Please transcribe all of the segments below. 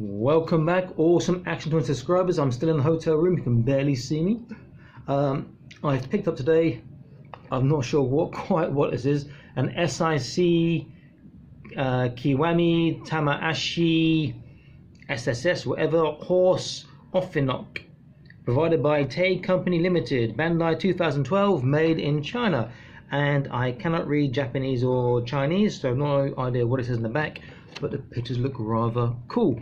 Welcome back, awesome Action 20 subscribers. I'm still in the hotel room, you can barely see me. I've picked up today, I'm not sure what this is, an H.A.C.K.S Kiwami Tamaashi SSS, whatever, Horse Orphnoch, provided by Tay Company Limited, Bandai 2012, made in China. And I cannot read Japanese or Chinese, so no idea what it says in the back, but the pictures look rather cool.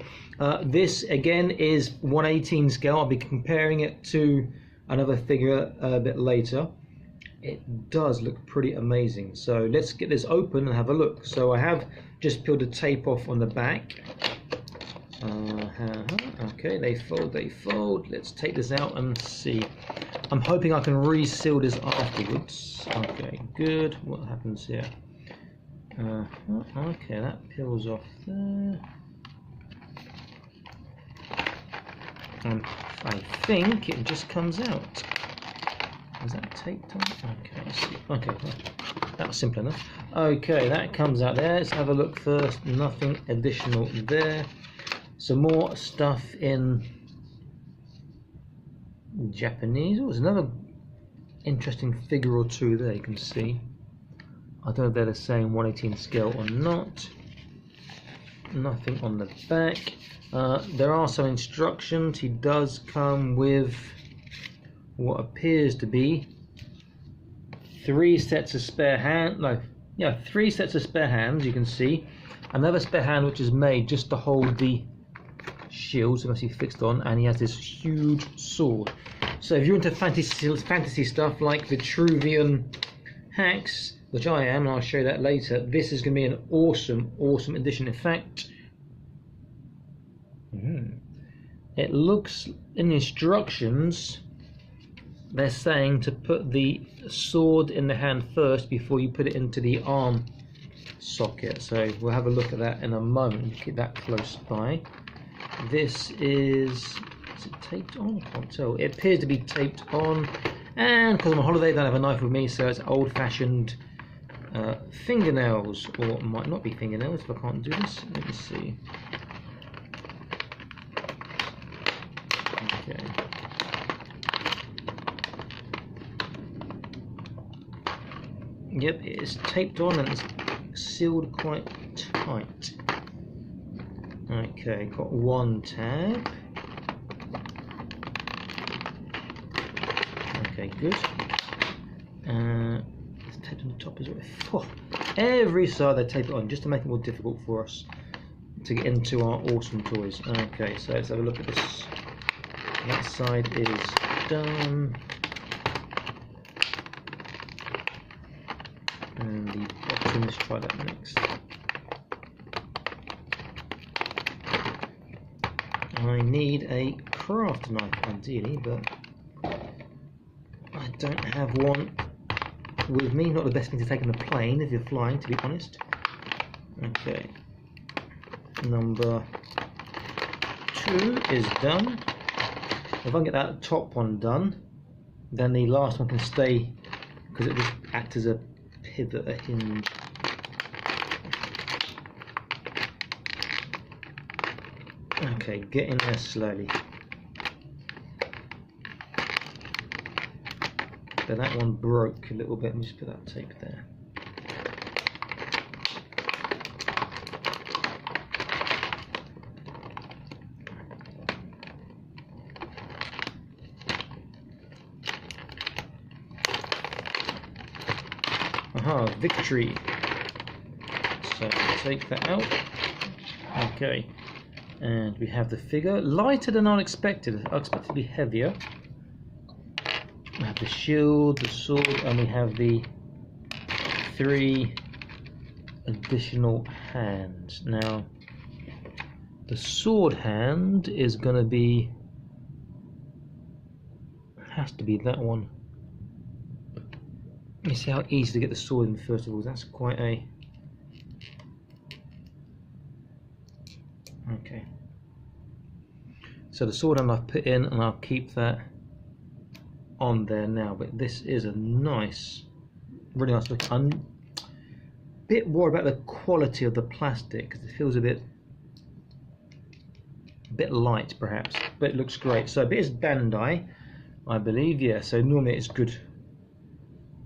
This again is 1/18 scale. I'll be comparing it to another figure a bit later. It does look pretty amazing. So let's get this open and have a look. So I have just peeled the tape off on the back. Okay, they fold. Let's take this out and see. I'm hoping I can reseal this afterwards. Okay, good. What happens here? Okay, that peels off there. And I think it just comes out. Is that taped on? Okay, see. Okay, that was simple enough. Okay, that comes out there. Let's have a look first. Nothing additional there. Some more stuff in Japanese. Oh, there's another interesting figure or two there, you can see. I don't know if they're the same 1/18 scale or not. Nothing on the back. There are some instructions. He does come with what appears to be three sets of spare hands. Three sets of spare hands, you can see. Another spare hand which is made just to hold the shield, so it must be fixed on, and he has this huge sword. So if you're into fantasy stuff like Vitruvian H.A.C.K.S, which I am, and I'll show you that later, this is going to be an awesome addition. In fact, it looks in the instructions they're saying to put the sword in the hand first before you put it into the arm socket. So we'll have a look at that in a moment. Keep that close by. This is it taped on? I can't tell. It appears to be taped on, and because I'm on holiday, I don't have a knife with me, so it's old-fashioned fingernails, or it might not be fingernails if I can't do this. Let me see. Okay. Yep, it's taped on and it's sealed quite tight. Okay, got one tab. Okay, good. It's taped on the top as well. Oh, every side they tape it on just to make it more difficult for us to get into our awesome toys. Okay, so let's have a look at this. That side is done. And the bottom, let's try that next. I need a craft knife ideally, but I don't have one with me. Not the best thing to take on the plane if you're flying, to be honest. Okay, number 2 is done. If I can get that top one done, then the last one can stay, because it just acts as a pivot, a hinge. Okay, get in there slowly. So that one broke a little bit. Let me just put that tape there. Aha, victory. So take that out. Okay. And we have the figure, lighter than I expected. I expected it to be heavier. We have the shield, the sword, and we have the 3 additional hands. Now, the sword hand is going to be, has to be that one. Let me see how easy to get the sword in first of all. That's quite a... Okay, so the sword hand I've put in, and I'll keep that on there now. But this is a nice, really nice look. I'm a bit worried about the quality of the plastic because it feels a bit bit light perhaps, but it looks great. So it is Bandai, I believe, yeah, so normally it's good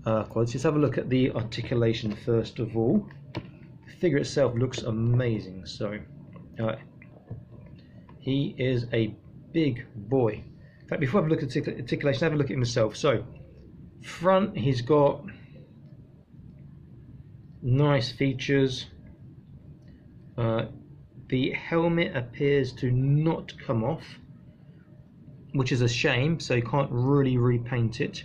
quality. Let's have a look at the articulation first of all. The figure itself looks amazing. So he is a big boy. In fact, before I have a look at articulation, have a look at himself. So front, he's got nice features. The helmet appears to not come off, which is a shame, so you can't really repaint it.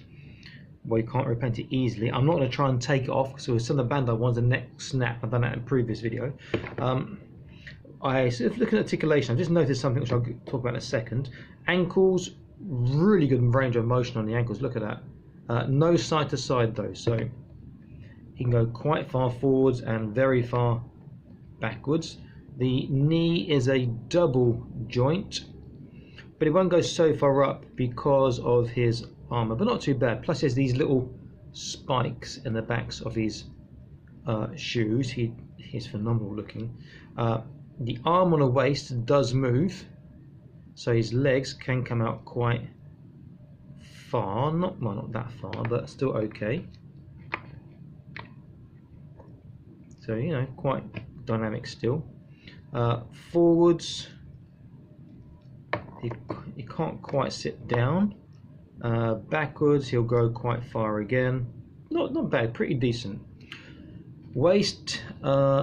Well, you can't repaint it easily. I'm not going to try and take it off, because with some of the Bandai ones, the neck snap. I've done that in a previous video. Sort of looking at articulation, I've just noticed something which I'll talk about in a second. Ankles, really good range of motion on the ankles. Look at that. No side to side though, so he can go quite far forwards and very far backwards. The knee is a double joint, but it won't go so far up because of his armor, but not too bad. Plus he has these little spikes in the backs of his shoes. He's phenomenal looking. The arm on the waist does move, so his legs can come out quite far. Not that far, but still okay. So, you know, quite dynamic still. Forwards, he can't quite sit down. Backwards, he'll go quite far again. Not bad, pretty decent. Waist,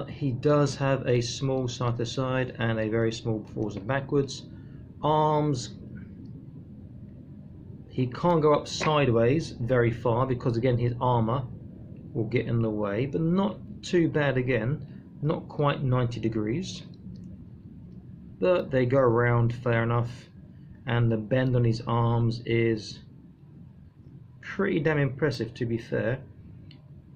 he does have a small side to side and a very small forwards and backwards. Arms, he can't go up sideways very far because again his armor will get in the way, but not too bad again. Not quite 90 degrees, but they go around fair enough. And the bend on his arms is pretty damn impressive, to be fair.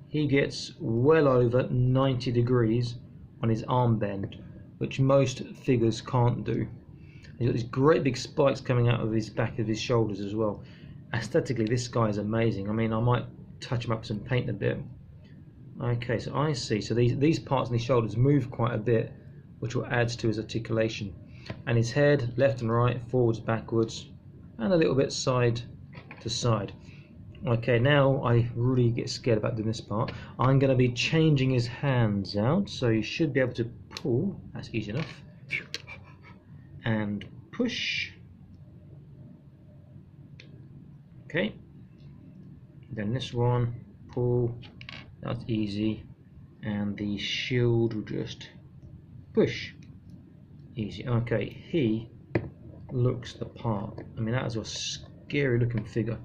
He gets well over 90 degrees on his arm bend, which most figures can't do. He's got these great big spikes coming out of his back of his shoulders as well. Aesthetically, this guy is amazing. I mean, I might touch him up some paint a bit. Okay, so I see. So these parts on his shoulders move quite a bit, which will add to his articulation. And his head, left and right, forwards, backwards, and a little bit side to side. Okay, now I really get scared about doing this part. I'm going to be changing his hands out, so you should be able to pull. That's easy enough. And push. Okay. Then this one, pull. That's easy. And the shield will just push. Easy. Okay, he looks the part. I mean, that is a scary looking figure.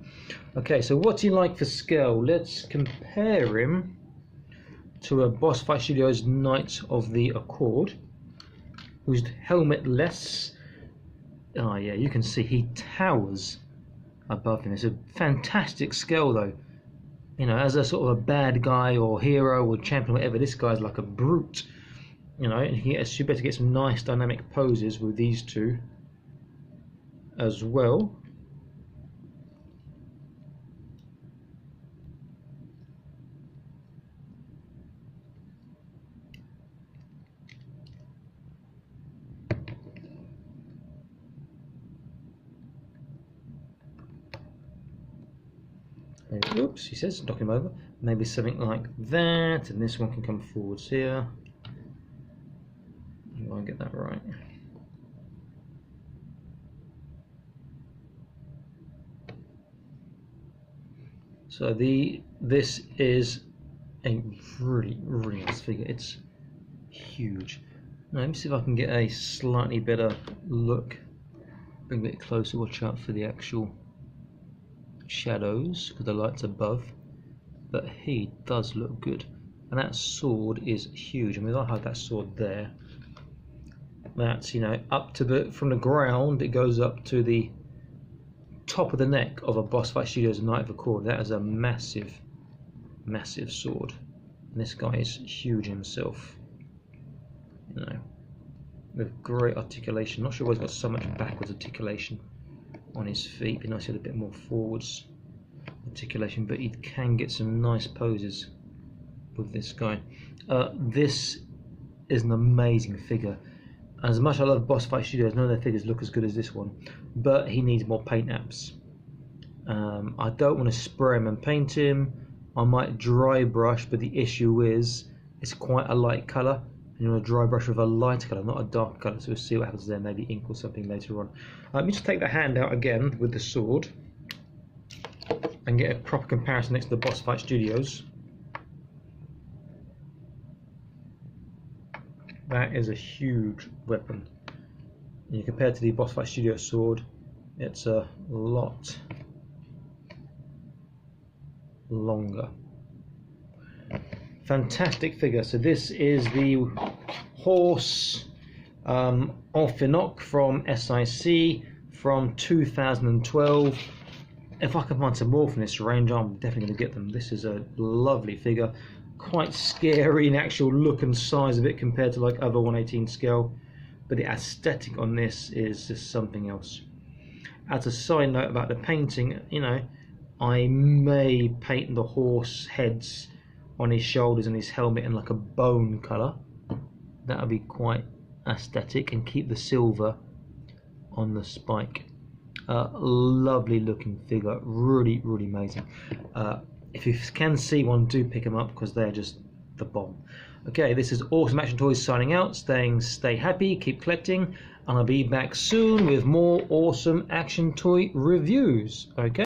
Okay, so what's he like for scale? Let's compare him to a Boss Fight Studios Knights of the Accord, who's helmetless. Oh yeah, you can see he towers above him. It's a fantastic scale though. You know, as a sort of a bad guy or hero or champion, whatever, this guy's like a brute. You know, and you better get some nice dynamic poses with these two as well. Oops, he says, knock him over. Maybe something like that, and this one can come forwards here. You won't get that right. So this is a really nice figure. It's huge. Now, let me see if I can get a slightly better look. Bring a bit closer. Watch out for the actual shadows because the light's above. But he does look good, and that sword is huge. I mean, I have that sword there. That's, you know, up to the from the ground. It goes up to the top of the neck of a Boss Fight Studios Knight of Accord. That is a massive sword, and this guy is huge himself. You know, with great articulation. Not sure why he's got so much backwards articulation on his feet. Be nice to get a bit more forwards articulation, but he can get some nice poses with this guy. This is an amazing figure. As much as I love Boss Fight Studios, none of their figures look as good as this one, but he needs more paint apps. I don't want to spray him and paint him. I might dry brush, but the issue is it's quite a light colour, and you want to dry brush with a lighter colour, not a dark colour. So we'll see what happens there, maybe ink or something later on. Let me just take the hand out again with the sword and get a proper comparison next to the Boss Fight Studios. That is a huge weapon. And you compare it to the Boss Fight Studio sword, it's a lot longer. Fantastic figure. So this is the Horse Orphnoch from SIC from 2012. If I can find some more from this range, I'm definitely going to get them. This is a lovely figure, quite scary in actual look and size of it compared to like other 1/18 scale, but the aesthetic on this is just something else. As a side note about the painting, you know, I may paint the horse heads on his shoulders and his helmet in like a bone colour. That would be quite aesthetic, and keep the silver on the spike. Lovely looking figure, really amazing. If you can see one, do pick them up because they're just the bomb. Okay, this is Awesome Action Toys signing out, stay happy, keep collecting, and I'll be back soon with more awesome action toy reviews. Okay.